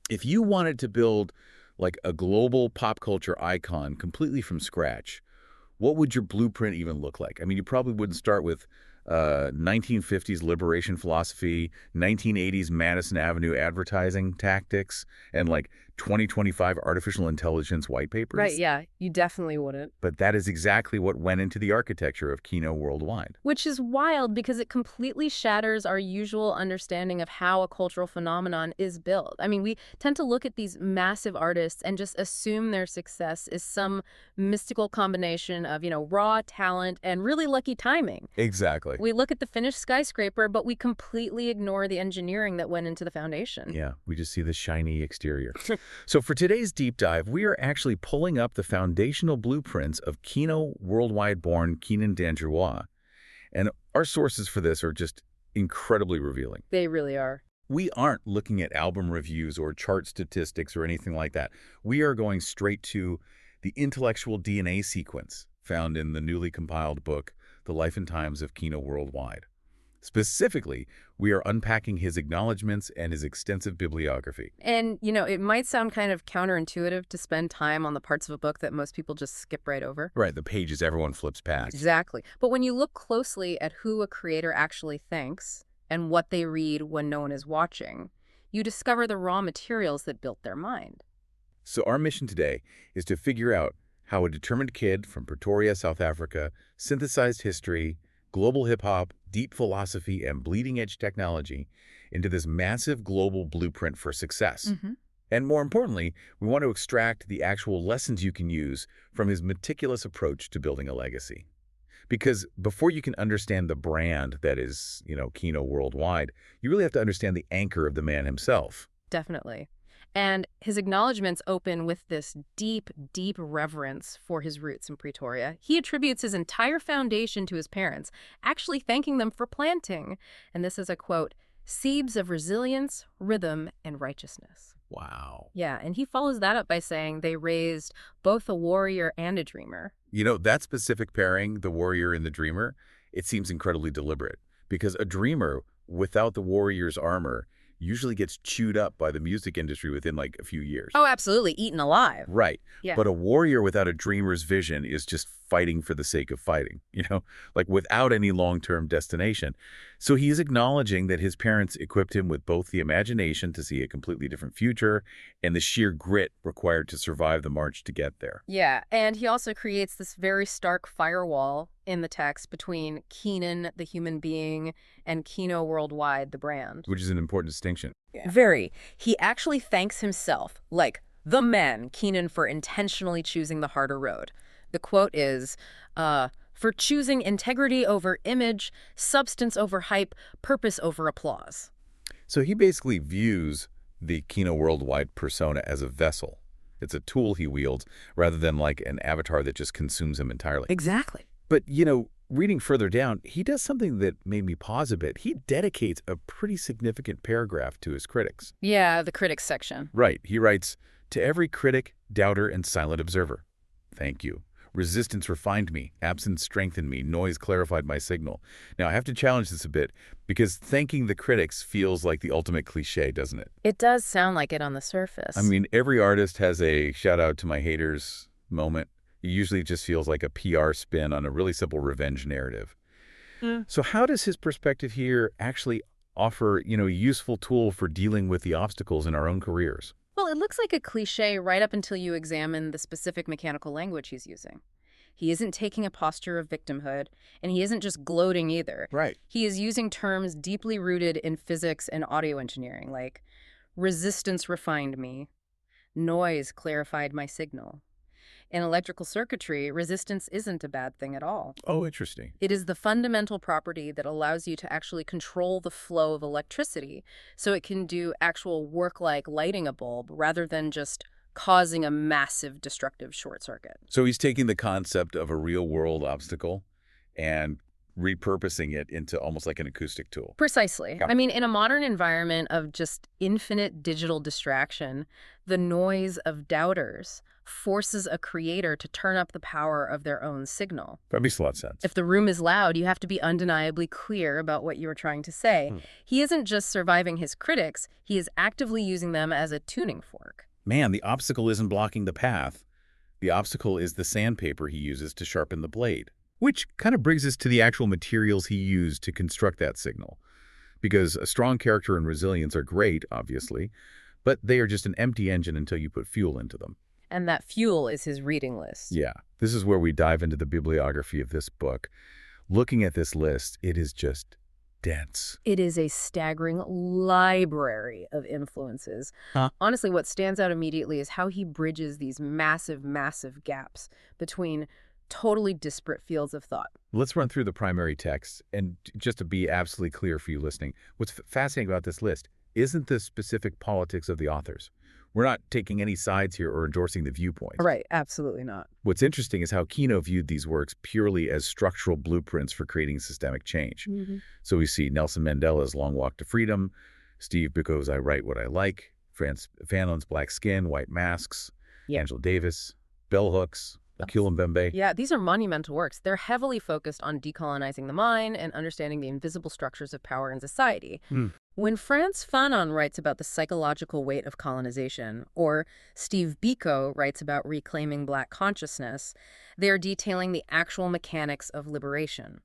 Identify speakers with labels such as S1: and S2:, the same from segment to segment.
S1: If you wanted to build like a global pop culture icon completely from scratch, what would your blueprint even look like? I mean, you probably wouldn't start with 1950s liberation philosophy, 1980s Madison Avenue advertising tactics, and like 2025 artificial intelligence white
S2: Right,
S1: papers.
S2: yeah, you definitely wouldn't.
S1: But that is exactly what went into the architecture of Keeno Worldwide.
S2: Which is wild because it completely shatters our usual understanding of how a cultural phenomenon is built. I mean, we tend to look at these massive artists and just assume their success is some mystical combination of, raw talent and really lucky timing.
S1: Exactly.
S2: We look at the finished skyscraper, but we completely ignore the engineering that went into the foundation.
S1: Yeah, we just see the shiny exterior. So for today's deep dive, we are actually pulling up the foundational blueprints of Keeno Worldwide-born Keenen Dangirwa. And our sources for this are just incredibly revealing.
S2: They really are.
S1: We aren't looking at album reviews or chart statistics or anything like that. We are going straight to the intellectual DNA sequence found in the newly compiled book, The Life and Times of Keeno Worldwide. Specifically, we are unpacking his acknowledgments and his extensive bibliography.
S2: And, it might sound kind of counterintuitive to spend time on the parts of a book that most people just skip right over.
S1: Right, the pages everyone flips past.
S2: Exactly. But when you look closely at who a creator actually thinks and what they read when no one is watching, you discover the raw materials that built their mind.
S1: So our mission today is to figure out how a determined kid from Pretoria, South Africa, synthesized history, global hip-hop, deep philosophy, and bleeding-edge technology into this massive global blueprint for success. And more importantly, we want to extract the actual lessons you can use from his meticulous approach to building a legacy. Because before you can understand the brand that is, Keeno Worldwide, you really have to understand the anchor of the man himself.
S2: Definitely. And his acknowledgments open with this deep, deep reverence for his roots in Pretoria. He attributes his entire foundation to his parents, actually thanking them for planting. And this is a quote, seeds of resilience, rhythm, and righteousness.
S1: Wow.
S2: Yeah, and he follows that up by saying they raised both a warrior and a dreamer.
S1: That specific pairing, the warrior and the dreamer, it seems incredibly deliberate. Because a dreamer without the warrior's armor usually gets chewed up by the music industry within like a few years.
S2: Oh, absolutely. Eaten alive.
S1: Right.
S2: Yeah.
S1: But a warrior without a dreamer's vision is just fighting for the sake of fighting, like without any long-term destination. So he's acknowledging that his parents equipped him with both the imagination to see a completely different future and the sheer grit required to survive the march to get there.
S2: Yeah, and he also creates this very stark firewall in the text between Keenen, the human being, and Keeno Worldwide, the brand.
S1: Which is an important distinction.
S2: Yeah. Very. He actually thanks himself, like the man, Keenen, for intentionally choosing the harder road. The quote is, for choosing integrity over image, substance over hype, purpose over applause.
S1: So he basically views the Keeno Worldwide persona as a vessel. It's a tool he wields rather than like an avatar that just consumes him entirely.
S2: Exactly.
S1: But, reading further down, he does something that made me pause a bit. He dedicates a pretty significant paragraph to his critics.
S2: Yeah, the critics section.
S1: Right. He writes, to every critic, doubter, and silent observer, thank you. Resistance refined me, absence strengthened me, noise clarified my signal. Now, I have to challenge this a bit because thanking the critics feels like the ultimate cliche, doesn't it?
S2: It does sound like it on the surface.
S1: I mean, every artist has a shout out to my haters moment. It usually just feels like a PR spin on a really simple revenge narrative. So how does his perspective here actually offer, a useful tool for dealing with the obstacles in our own careers?
S2: Well, it looks like a cliche right up until you examine the specific mechanical language he's using. He isn't taking a posture of victimhood, and he isn't just gloating either.
S1: Right.
S2: He is using terms deeply rooted in physics and audio engineering, like resistance refined me, noise clarified my signal. In electrical circuitry, resistance isn't a bad thing at all.
S1: Oh, interesting.
S2: It is the fundamental property that allows you to actually control the flow of electricity so it can do actual work like lighting a bulb rather than just causing a massive destructive short circuit.
S1: So he's taking the concept of a real-world obstacle and repurposing it into almost like an acoustic tool.
S2: Precisely.
S1: Yeah.
S2: I mean, in a modern environment of just infinite digital distraction, the noise of doubters forces a creator to turn up the power of their own signal.
S1: That makes a lot of sense.
S2: If the room is loud, you have to be undeniably clear about what you are trying to say. He isn't just surviving his critics, he is actively using them as a tuning fork.
S1: Man, the obstacle isn't blocking the path. The obstacle is the sandpaper he uses to sharpen the blade. Which kind of brings us to the actual materials he used to construct that signal. Because a strong character and resilience are great, obviously, but they are just an empty engine until you put fuel into them.
S2: And that fuel is his reading list.
S1: Yeah, this is where we dive into the bibliography of this book. Looking at this list, it is just dense.
S2: It is a staggering library of influences. Honestly, what stands out immediately is how he bridges these massive, massive gaps between totally disparate fields of thought.
S1: Let's run through the primary texts, and just to be absolutely clear for you listening, what's fascinating about this list isn't the specific politics of the authors. We're not taking any sides here or endorsing the viewpoints.
S2: Right, absolutely not.
S1: What's interesting is how Keeno viewed these works purely as structural blueprints for creating systemic change. So we see Nelson Mandela's Long Walk to Freedom, Steve Biko's I Write What I Like, Frantz Fanon's Black Skin, White Masks, Angela Davis, Bell Hooks, Akil Mbembe.
S2: Yeah, these are monumental works. They're heavily focused on decolonizing the mind and understanding the invisible structures of power in society. When Frantz Fanon writes about the psychological weight of colonization, or Steve Biko writes about reclaiming Black consciousness, they're detailing the actual mechanics of liberation.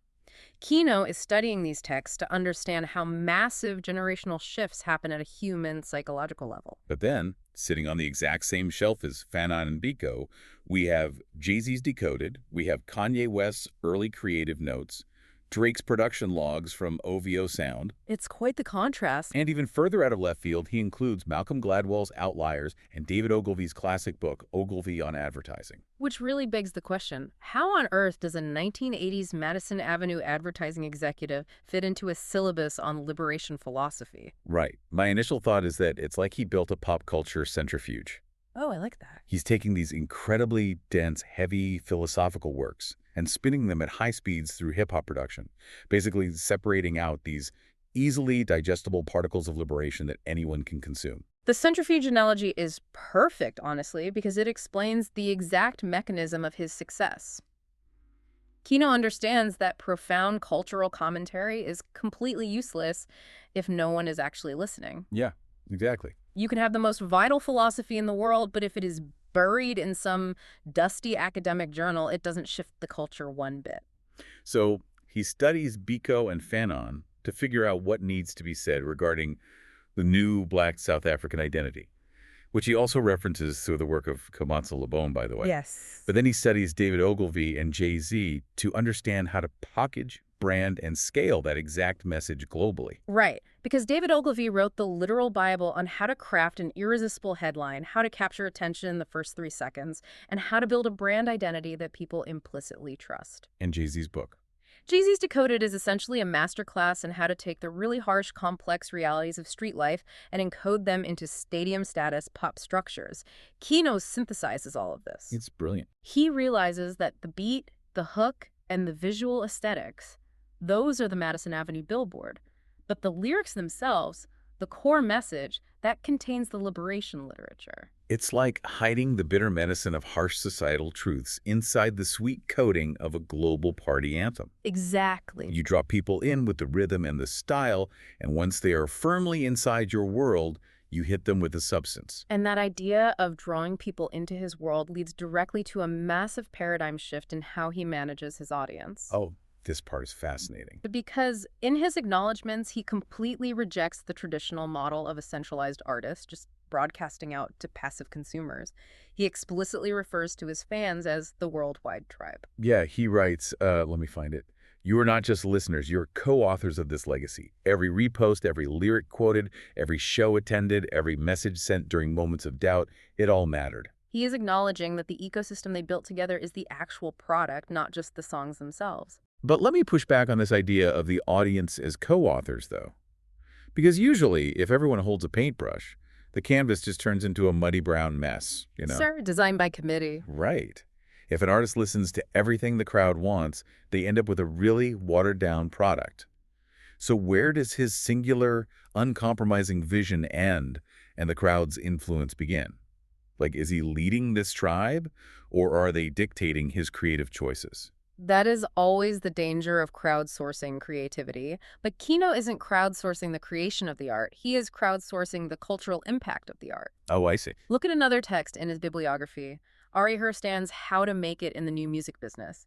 S2: Keeno is studying these texts to understand how massive generational shifts happen at a human psychological level.
S1: But then, sitting on the exact same shelf as Fanon and Biko, we have Jay-Z's Decoded, we have Kanye West's early creative notes, Drake's production logs from OVO Sound.
S2: It's quite the contrast.
S1: And even further out of left field, he includes Malcolm Gladwell's Outliers and David Ogilvy's classic book, Ogilvy on Advertising.
S2: Which really begs the question, how on earth does a 1980s Madison Avenue advertising executive fit into a syllabus on liberation philosophy?
S1: Right. My initial thought is that it's like he built a pop culture centrifuge.
S2: Oh, I like that.
S1: He's taking these incredibly dense, heavy philosophical works and spinning them at high speeds through hip-hop production, basically separating out these easily digestible particles of liberation that anyone can consume.
S2: The centrifuge analogy is perfect, honestly, because it explains the exact mechanism of his success. Keeno understands that profound cultural commentary is completely useless if no one is actually listening.
S1: Yeah, exactly.
S2: You can have the most vital philosophy in the world, but if it is buried in some dusty academic journal, it doesn't shift the culture one bit.
S1: So he studies Biko and Fanon to figure out what needs to be said regarding the new Black South African identity, which he also references through the work of Kamatsa Lebon, by the way.
S2: Yes.
S1: But then he studies David Ogilvy and Jay-Z to understand how to package, brand, and scale that exact message globally.
S2: Right, because David Ogilvy wrote the literal Bible on how to craft an irresistible headline, how to capture attention in the first 3 seconds, and how to build a brand identity that people implicitly trust.
S1: And Jay-Z's book.
S2: Jay-Z's Decoded is essentially a masterclass in how to take the really harsh, complex realities of street life and encode them into stadium-status pop structures. Keeno synthesizes all of this.
S1: It's brilliant.
S2: He realizes that the beat, the hook, and the visual aesthetics, those are the Madison Avenue billboard. But the lyrics themselves, the core message, that contains the liberation literature.
S1: It's like hiding the bitter medicine of harsh societal truths inside the sweet coating of a global party anthem.
S2: Exactly.
S1: You draw people in with the rhythm and the style, and once they are firmly inside your world, you hit them with the substance.
S2: And that idea of drawing people into his world leads directly to a massive paradigm shift in how he manages his audience.
S1: Oh, this part is fascinating.
S2: Because in his acknowledgments, he completely rejects the traditional model of a centralized artist, just broadcasting out to passive consumers. He explicitly refers to his fans as the worldwide tribe.
S1: Yeah, he writes, let me find it. You are not just listeners, you're co-authors of this legacy. Every repost, every lyric quoted, every show attended, every message sent during moments of doubt, it all mattered.
S2: He is acknowledging that the ecosystem they built together is the actual product, not just the songs themselves.
S1: But let me push back on this idea of the audience as co-authors, though. Because usually, if everyone holds a paintbrush, the canvas just turns into a muddy brown mess, you know?
S2: Sir, designed by committee.
S1: Right. If an artist listens to everything the crowd wants, they end up with a really watered-down product. So where does his singular, uncompromising vision end and the crowd's influence begin? Like, is he leading this tribe, or are they dictating his creative choices?
S2: That is always the danger of crowdsourcing creativity. But Keeno isn't crowdsourcing the creation of the art. He is crowdsourcing the cultural impact of the art.
S1: Oh, I see.
S2: Look at another text in his bibliography. Ari Herstand's How to Make It in the New Music Business.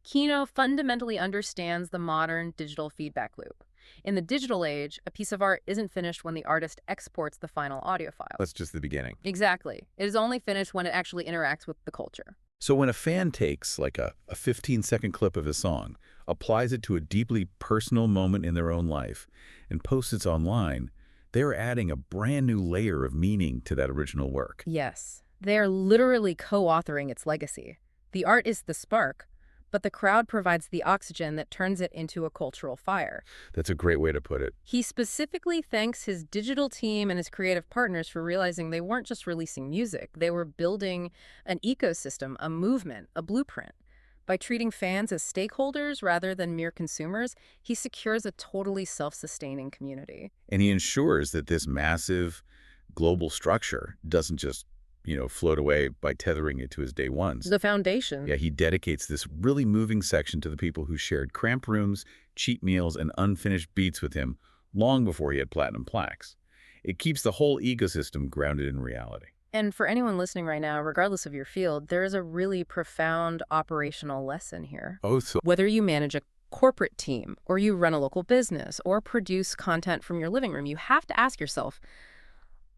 S2: Keeno fundamentally understands the modern digital feedback loop. In the digital age, a piece of art isn't finished when the artist exports the final audio file.
S1: That's just the beginning.
S2: Exactly. It is only finished when it actually interacts with the culture.
S1: So when a fan takes, like, a 15-second clip of a song, applies it to a deeply personal moment in their own life, and posts it online, they're adding a brand new layer of meaning to that original work.
S2: Yes. They are literally co-authoring its legacy. The art is the spark, but the crowd provides the oxygen that turns it into a cultural fire.
S1: That's a great way to put it.
S2: He specifically thanks his digital team and his creative partners for realizing they weren't just releasing music, they were building an ecosystem, a movement, a blueprint. By treating fans as stakeholders rather than mere consumers, he secures a totally self-sustaining community.
S1: And he ensures that this massive global structure doesn't just float away by tethering it to his day ones.
S2: The foundation.
S1: Yeah, he dedicates this really moving section to the people who shared cramped rooms, cheap meals, and unfinished beats with him long before he had platinum plaques. It keeps the whole ecosystem grounded in reality.
S2: And for anyone listening right now, regardless of your field, there is a really profound operational lesson here.
S1: Oh, so
S2: Whether you manage a corporate team, or you run a local business, or produce content from your living room, you have to ask yourself,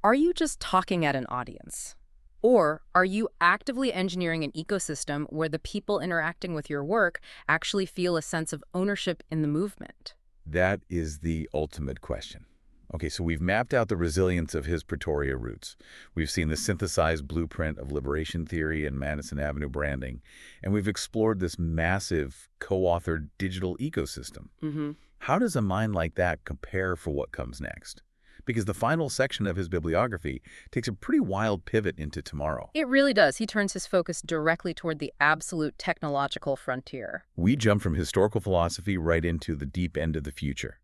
S2: are you just talking at an audience? Or are you actively engineering an ecosystem where the people interacting with your work actually feel a sense of ownership in the movement?
S1: that is the ultimate question. Okay, so we've mapped out the resilience of his Pretoria roots. We've seen the synthesized blueprint of liberation theory and Madison Avenue branding, and we've explored this massive co-authored digital ecosystem. How does a mind like that compare for what comes next? Because the final section of his bibliography takes a pretty wild pivot into tomorrow.
S2: It really does. He turns his focus directly toward the absolute technological frontier.
S1: We jump from historical philosophy right into the deep end of the future.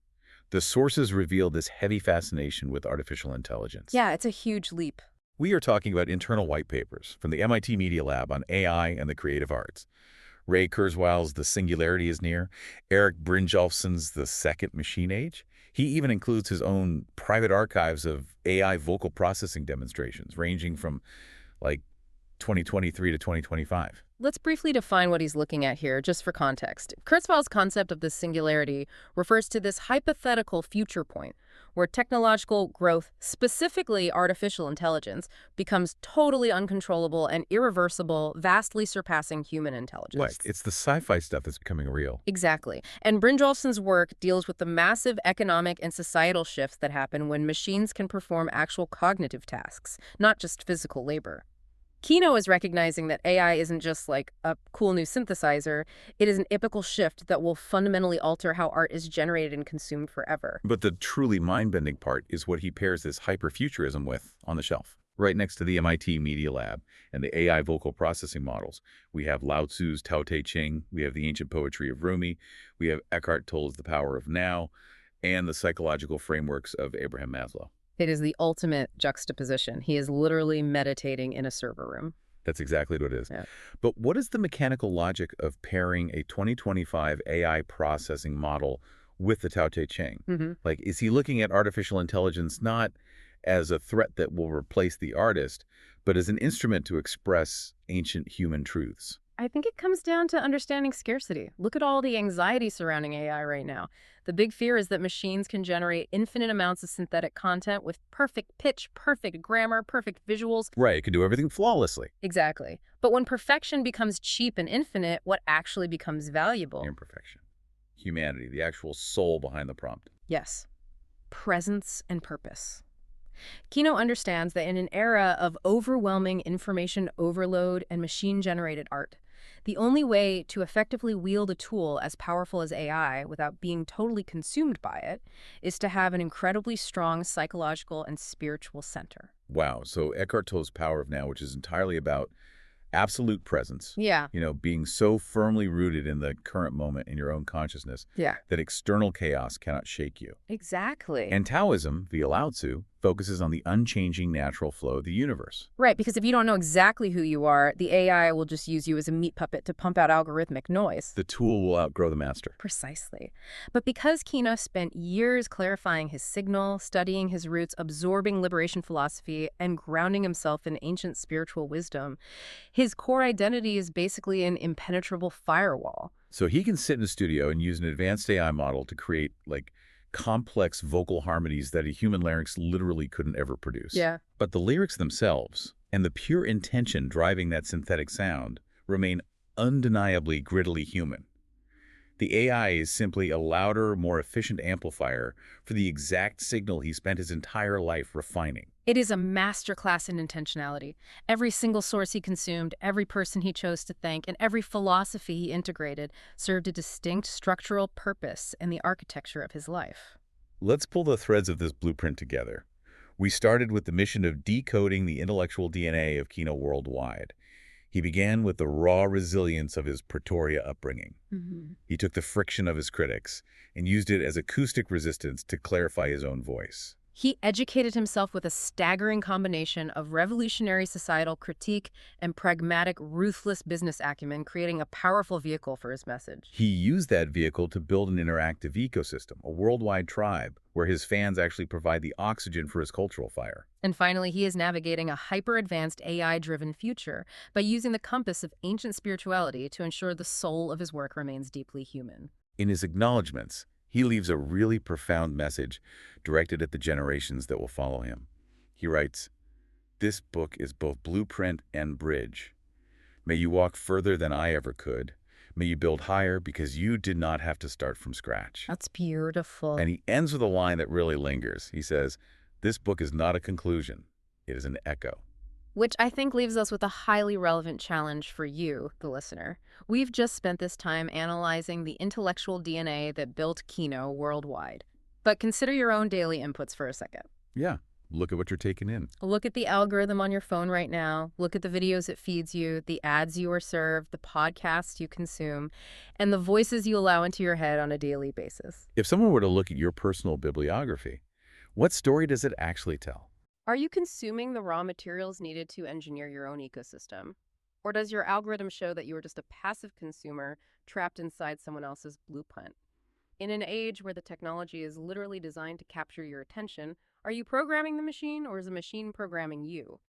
S1: The sources reveal this heavy fascination with artificial intelligence.
S2: Yeah, it's a huge leap.
S1: We are talking about internal white papers from the MIT Media Lab on AI and the creative arts. Ray Kurzweil's The Singularity is Near, Eric Brynjolfsson's The Second Machine Age. He even includes his own private archives of AI vocal processing demonstrations, ranging from, like, 2023 to 2025.
S2: Let's briefly define what he's looking at here, just for context. Kurzweil's concept of the singularity refers to this hypothetical future point where technological growth, specifically artificial intelligence, becomes totally uncontrollable and irreversible, vastly surpassing human intelligence.
S1: Right. It's the sci-fi stuff that's becoming real.
S2: Exactly. And Brynjolfsson's work deals with the massive economic and societal shifts that happen when machines can perform actual cognitive tasks, not just physical labor. Keeno is recognizing that AI isn't just like a cool new synthesizer. It is an epochal shift that will fundamentally alter how art is generated and consumed forever.
S1: But the truly mind-bending part is what he pairs this hyperfuturism with on the shelf. Right next to the MIT Media Lab and the AI vocal processing models, we have Lao Tzu's Tao Te Ching, we have the ancient poetry of Rumi, we have Eckhart Tolle's The Power of Now, and the psychological frameworks of Abraham Maslow.
S2: It is the ultimate juxtaposition. He is literally meditating in a server room.
S1: That's exactly what it is.
S2: Yeah.
S1: But what is the mechanical logic of pairing a 2025 AI processing model with the Tao Te Ching? Like, is he looking at artificial intelligence not as a threat that will replace the artist, but as an instrument to express ancient human truths?
S2: I think it comes down to understanding scarcity. Look at all the anxiety surrounding AI right now. The big fear is that machines can generate infinite amounts of synthetic content with perfect pitch, perfect grammar, perfect visuals.
S1: Right, it can do everything flawlessly.
S2: Exactly. But when perfection becomes cheap and infinite, what actually becomes valuable?
S1: Imperfection. Humanity, the actual soul behind the prompt.
S2: Yes. Presence and purpose. Keeno understands that in an era of overwhelming information overload and machine-generated art, the only way to effectively wield a tool as powerful as AI without being totally consumed by it is to have an incredibly strong psychological and spiritual center.
S1: Wow, so Eckhart Tolle's Power of Now, which is entirely about absolute presence.
S2: Yeah.
S1: Being so firmly rooted in the current moment in your own consciousness
S2: Yeah.
S1: that external chaos cannot shake you.
S2: Exactly.
S1: And Taoism, via Lao Tzu, focuses on the unchanging natural flow of the universe.
S2: Right, because if you don't know exactly who you are, the AI will just use you as a meat puppet to pump out algorithmic noise.
S1: The tool will outgrow the master.
S2: Precisely. But because Keeno spent years clarifying his signal, studying his roots, absorbing liberation philosophy, and grounding himself in ancient spiritual wisdom, his core identity is basically an impenetrable firewall.
S1: So he can sit in a studio and use an advanced AI model to create, complex vocal harmonies that a human larynx literally couldn't ever produce.
S2: Yeah.
S1: But the lyrics themselves, and the pure intention driving that synthetic sound, remain undeniably grittily human. The AI is simply a louder, more efficient amplifier for the exact signal he spent his entire life refining.
S2: It is a masterclass in intentionality. Every single source he consumed, every person he chose to thank, and every philosophy he integrated served a distinct structural purpose in the architecture of his life.
S1: Let's pull the threads of this blueprint together. We started with the mission of decoding the intellectual DNA of Keeno Worldwide. He began with the raw resilience of his Pretoria upbringing. He took the friction of his critics and used it as acoustic resistance to clarify his own voice.
S2: He educated himself with a staggering combination of revolutionary societal critique and pragmatic, ruthless business acumen, creating a powerful vehicle for his message.
S1: He used that vehicle to build an interactive ecosystem, a worldwide tribe, where his fans actually provide the oxygen for his cultural fire.
S2: And finally, he is navigating a hyper-advanced AI-driven future by using the compass of ancient spirituality to ensure the soul of his work remains deeply human.
S1: In his acknowledgments, he leaves a really profound message directed at the generations that will follow him. He writes, "This book is both blueprint and bridge. May you walk further than I ever could. May you build higher because you did not have to start from scratch."
S2: That's beautiful.
S1: And he ends with a line that really lingers. He says, "This book is not a conclusion. It is an echo."
S2: Which I think leaves us with a highly relevant challenge for you, the listener. We've just spent this time analyzing the intellectual DNA that built Keeno Worldwide. But consider your own daily inputs for a second.
S1: Yeah, look at what you're taking in.
S2: Look at the algorithm on your phone right now. Look at the videos it feeds you, the ads you are served, the podcasts you consume, and the voices you allow into your head on a daily basis.
S1: If someone were to look at your personal bibliography, what story does it actually tell?
S2: Are you consuming the raw materials needed to engineer your own ecosystem? Or does your algorithm show that you are just a passive consumer trapped inside someone else's blueprint? In an age where the technology is literally designed to capture your attention, are you programming the machine or is the machine programming you?